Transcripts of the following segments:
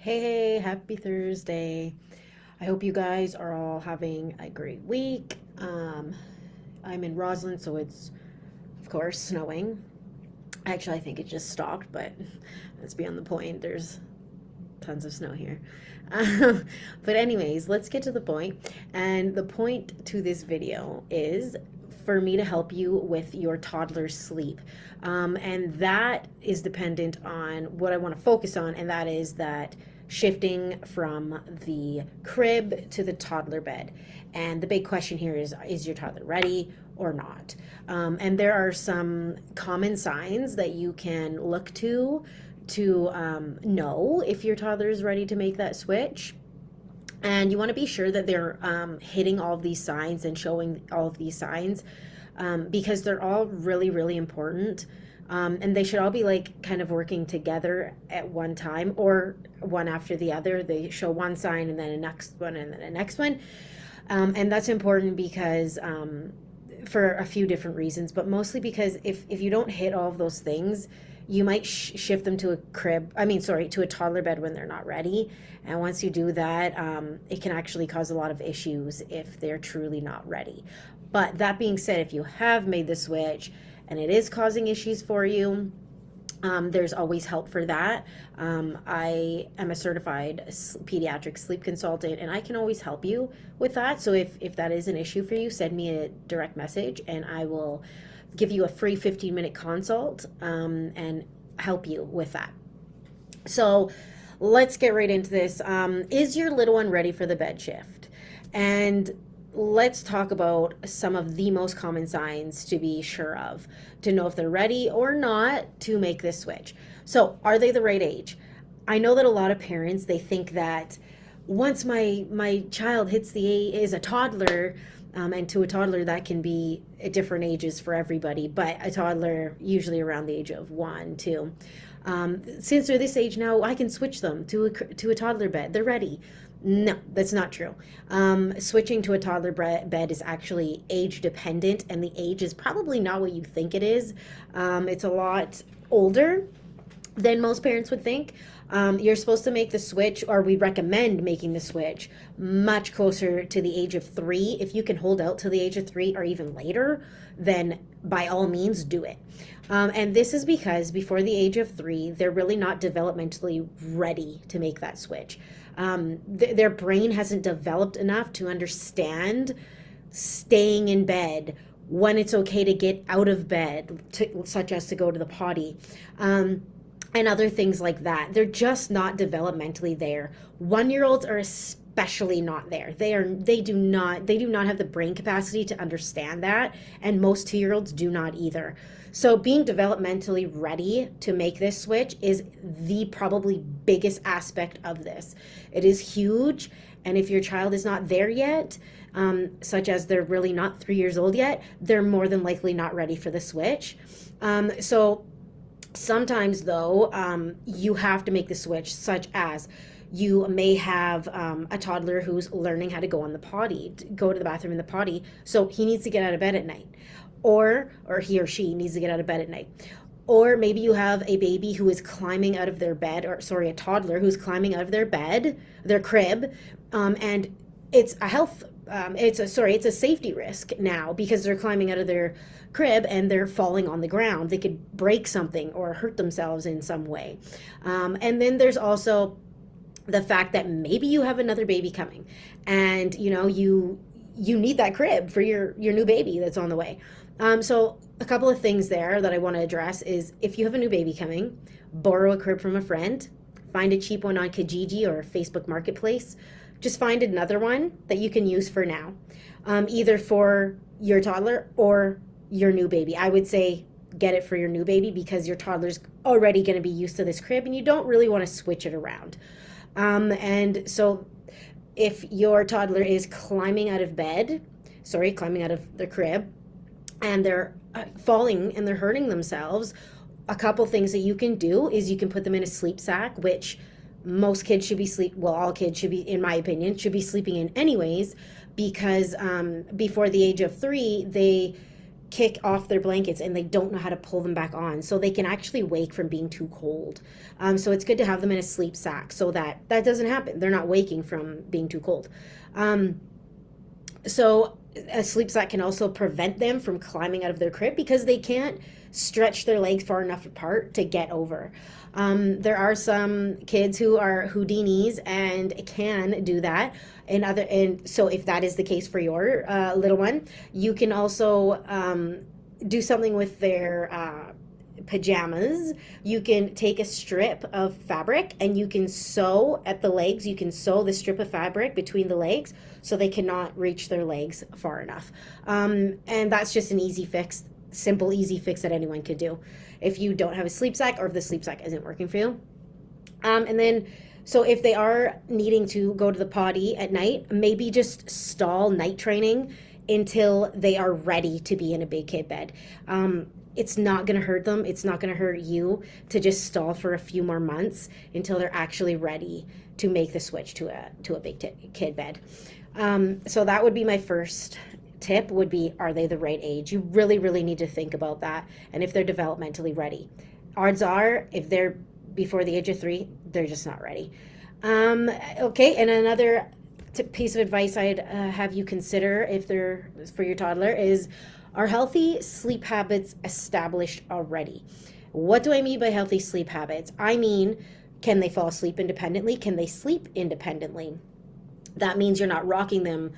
Hey, happy Thursday. I hope you guys are all having a great week. I'm in Roslyn, so it's, of course, snowing. Actually, I think it just stopped, but let's be on the point. There's tons of snow here. But, anyways, let's get to the point. And the point to this video is for me to help you with your toddler's sleep. And that is dependent on what I want to focus on, and that is that shifting from the crib to the toddler bed. And the big question here is your toddler ready or not? And there are some common signs that you can look to know if your toddler is ready to make that switch. And you want to be sure that they're hitting all of these signs and showing all of these signs because they're all really, really important. And they should all be like kind of working together at one time or one after the other. They show one sign and then a next one and then a next one. And that's important because for a few different reasons, but mostly because if you don't hit all of those things, you might shift them to to a toddler bed when they're not ready. And once you do that, it can actually cause a lot of issues if they're truly not ready. But that being said, if you have made the switch and it is causing issues for you, there's always help for that. I am a certified pediatric sleep consultant, and I can always help you with that. So if that is an issue for you, send me a direct message, and I will give you a free 15-minute consult and help you with that. So let's get right into this. Is your little one ready for the bed shift? And let's talk about some of the most common signs to be sure of, to know if they're ready or not to make this switch. So, are they the right age? I know that a lot of parents, they think that once my child hits the age, is a toddler, and to a toddler that can be at different ages for everybody, but a toddler usually around the age of 1, 2. Since they're this age now, I can switch them to a toddler bed. They're ready. No, that's not true. Switching to a toddler bed is actually age dependent, and the age is probably not what you think it is. It's a lot older than most parents would think. You're supposed to make the switch, or we recommend making the switch much closer to the age of 3. If you can hold out to the age of 3 or even later, then by all means do it. And this is because before the age of 3, they're really not developmentally ready to make that switch. Their brain hasn't developed enough to understand staying in bed when it's okay to get out of bed, such as to go to the potty. And other things like that. They're just not developmentally there. 1-year-olds are especially not there. They do not have the brain capacity to understand that, and most 2-year-olds do not either. So being developmentally ready to make this switch is the probably biggest aspect of this. It is huge, and if your child is not there yet, such as they're really not 3 years old yet, they're more than likely not ready for the switch. So sometimes, though, you have to make the switch, such as you may have a toddler who's learning how to go on the potty, go to the bathroom in the potty, so he needs to get out of bed at night, or he or she needs to get out of bed at night. Or maybe you have a baby who is climbing out of their bed, a toddler who's climbing out of their bed, their crib, and it's a health it's a safety risk now because they're climbing out of their crib and they're falling on the ground. They could break something or hurt themselves in some way. And then there's also the fact that maybe you have another baby coming, and you need that crib for your new baby that's on the way. So a couple of things there that I want to address is, if you have a new baby coming, borrow a crib from a friend, find a cheap one on Kijiji or Facebook Marketplace. Just find another one that you can use for now, either for your toddler or your new baby. I would say get it for your new baby because your toddler's already going to be used to this crib and you don't really want to switch it around. And so if your toddler is climbing out of the crib, and they're falling and they're hurting themselves, a couple things that you can do is you can put them in a sleep sack, which most kids should be all kids should be, in my opinion, should be sleeping in anyways, because before the age of 3, kick off their blankets and they don't know how to pull them back on, so they can actually wake from being too cold. So it's good to have them in a sleep sack so that that doesn't happen. They're not waking from being too cold. Um, so a sleep sack can also prevent them from climbing out of their crib because they can't stretch their legs far enough apart to get over. There are some kids who are Houdinis and can do that, and so if that is the case for your little one, you can also do something with their pajamas. You can take a strip of fabric and you can sew at the legs. You can sew the strip of fabric between the legs so they cannot reach their legs far enough. And that's just an easy fix, simple, easy fix that anyone could do if you don't have a sleep sack or if the sleep sack isn't working for you. And then, so if they are needing to go to the potty at night, maybe just stall night training until they are ready to be in a big kid bed. It's not going to hurt them. It's not going to hurt you to just stall for a few more months until they're actually ready to make the switch to a big kid bed. So that would be my first tip, would be, are they the right age? You really, really need to think about that, and if they're developmentally ready. Odds are, if they're before the age of 3, they're just not ready. Okay, and another piece of advice I'd have you consider if they're for your toddler is, are healthy sleep habits established already? What do I mean by healthy sleep habits? I mean, can they fall asleep independently? Can they sleep independently? That means you're not rocking them.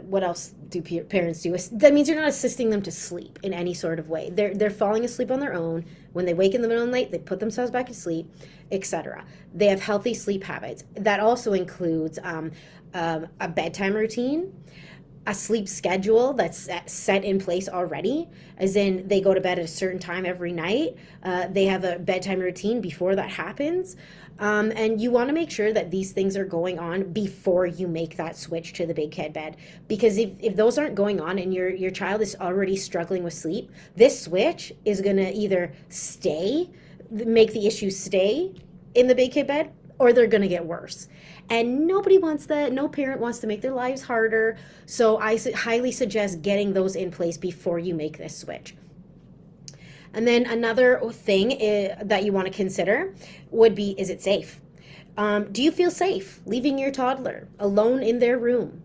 What else do parents do? That means you're not assisting them to sleep in any sort of way. They're falling asleep on their own. When they wake in the middle of the night, they put themselves back to sleep, etc. They have healthy sleep habits. That also includes a bedtime routine, a sleep schedule that's set in place already, as in they go to bed at a certain time every night. They have a bedtime routine before that happens. And you want to make sure that these things are going on before you make that switch to the big kid bed. Because if those aren't going on and your child is already struggling with sleep, this switch is going to either make the issue stay in the big kid bed, or they're going to get worse. And nobody wants that. No parent wants to make their lives harder. So I highly suggest getting those in place before you make this switch. And then another thing that you want to consider would be, is it safe? Do you feel safe leaving your toddler alone in their room,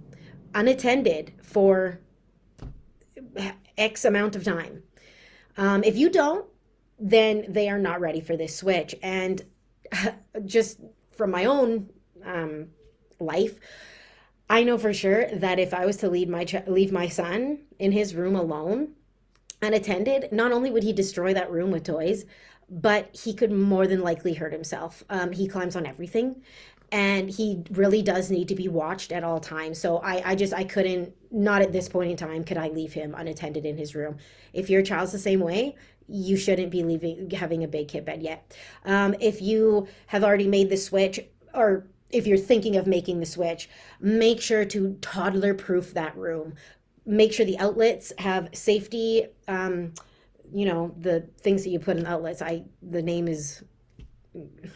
unattended for X amount of time? If you don't, then they are not ready for this switch. And just from my own life, I know for sure that if I was to leave my son in his room alone, unattended, not only would he destroy that room with toys, but he could more than likely hurt himself. He climbs on everything, and he really does need to be watched at all times. So I couldn't, not at this point in time, could I leave him unattended in his room. If your child's the same way, you shouldn't be having a big kid bed yet. If you have already made the switch, or if you're thinking of making the switch, make sure to toddler proof that room. Make sure the outlets have safety, the things that you put in the outlets. The name is,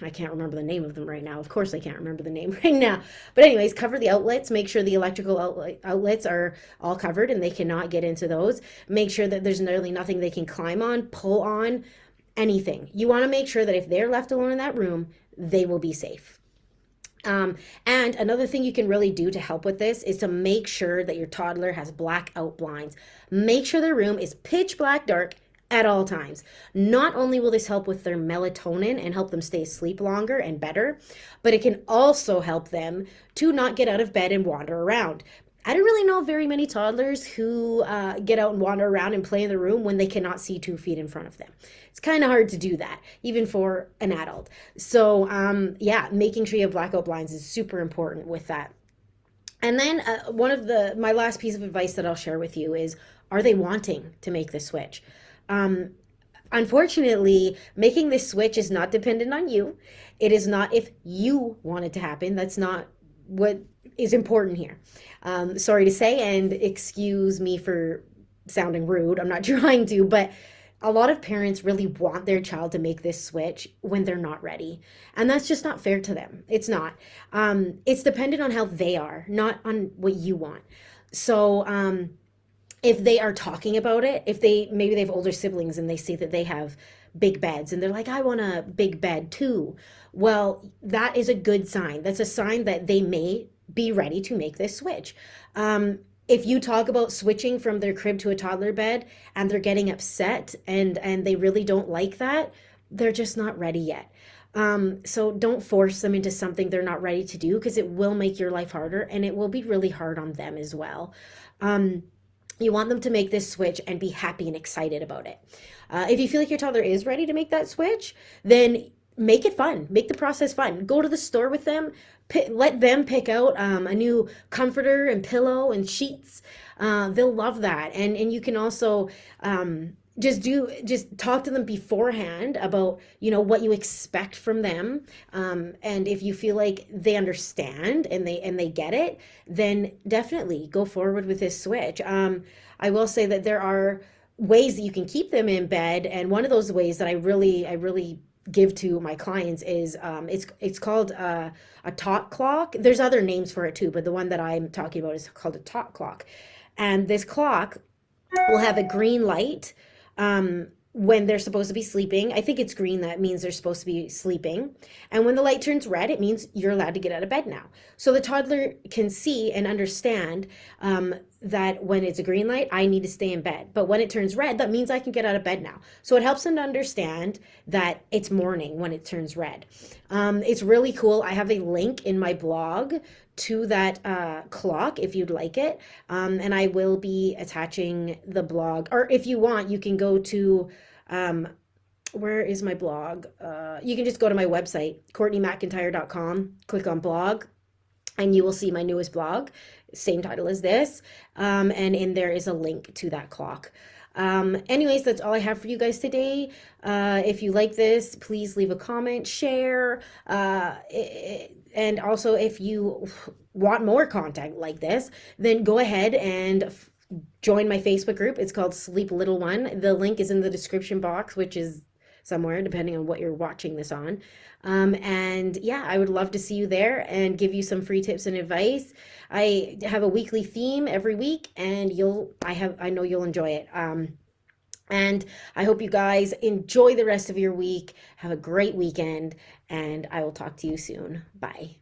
I can't remember the name of them right now. Of course I can't remember the name right now. But anyways, cover the outlets. Make sure the electrical outlets are all covered and they cannot get into those. Make sure that there's nearly nothing they can climb on, pull on, anything. You want to make sure that if they're left alone in that room, they will be safe. And another thing you can really do to help with this is to make sure that your toddler has blackout blinds. Make sure their room is pitch black dark at all times. Not only will this help with their melatonin and help them stay asleep longer and better, but it can also help them to not get out of bed and wander around. I don't really know very many toddlers who get out and wander around and play in the room when they cannot see 2 feet in front of them. It's kind of hard to do that, even for an adult. So making sure you have blackout blinds is super important with that. And then my last piece of advice that I'll share with you is, are they wanting to make the switch? Unfortunately, making this switch is not dependent on you. It is not if you want it to happen. That's not what is important here. Sorry to say, and excuse me for sounding rude. I'm not trying to, but a lot of parents really want their child to make this switch when they're not ready. And that's just not fair to them. It's not. It's dependent on how they are, not on what you want. So if they are talking about it, if they maybe they have older siblings and they see that they have big beds and they're like, I want a big bed too. Well, that is a good sign. That's a sign that they may be ready to make this switch. If you talk about switching from their crib to a toddler bed and they're getting upset and they really don't like that, they're just not ready yet. So don't force them into something they're not ready to do, because it will make your life harder and it will be really hard on them as well. Um, you want them to make this switch and be happy and excited about it. If you feel like your toddler is ready to make that switch, then make it fun. Make the process fun. Go to the store with them. Let them pick out a new comforter and pillow and sheets. They'll love that. And you can also just talk to them beforehand about what you expect from them, and if you feel like they understand and they get it, then definitely go forward with this switch. I will say that there are ways that you can keep them in bed, and one of those ways that I really give to my clients is it's called a tot clock. There's other names for it too, but the one that I'm talking about is called a tot clock. And this clock will have a green light when they're supposed to be sleeping. I think it's green, that means they're supposed to be sleeping. And when the light turns red, it means you're allowed to get out of bed now. So the toddler can see and understand that when it's a green light, I need to stay in bed. But when it turns red, that means I can get out of bed now. So it helps them to understand that it's morning when it turns red. It's really cool. I have a link in my blog to that clock if you'd like it. And I will be attaching the blog. Or if you want, you can go to, where is my blog? You can just go to my website, CourtneyMcIntyre.com, click on blog, and you will see my newest blog, same title as this. And in there is a link to that clock. Anyways, that's all I have for you guys today. If you like this, please leave a comment, share, and also if you want more content like this, then go ahead and join my Facebook group. It's called Sleep Little One. The link is in the description box, which is somewhere depending on what you're watching this on. And yeah, I would love to see you there and give you some free tips and advice. I have a weekly theme every week, and I know you'll enjoy it. And I hope you guys enjoy the rest of your week. Have a great weekend, and I will talk to you soon. Bye.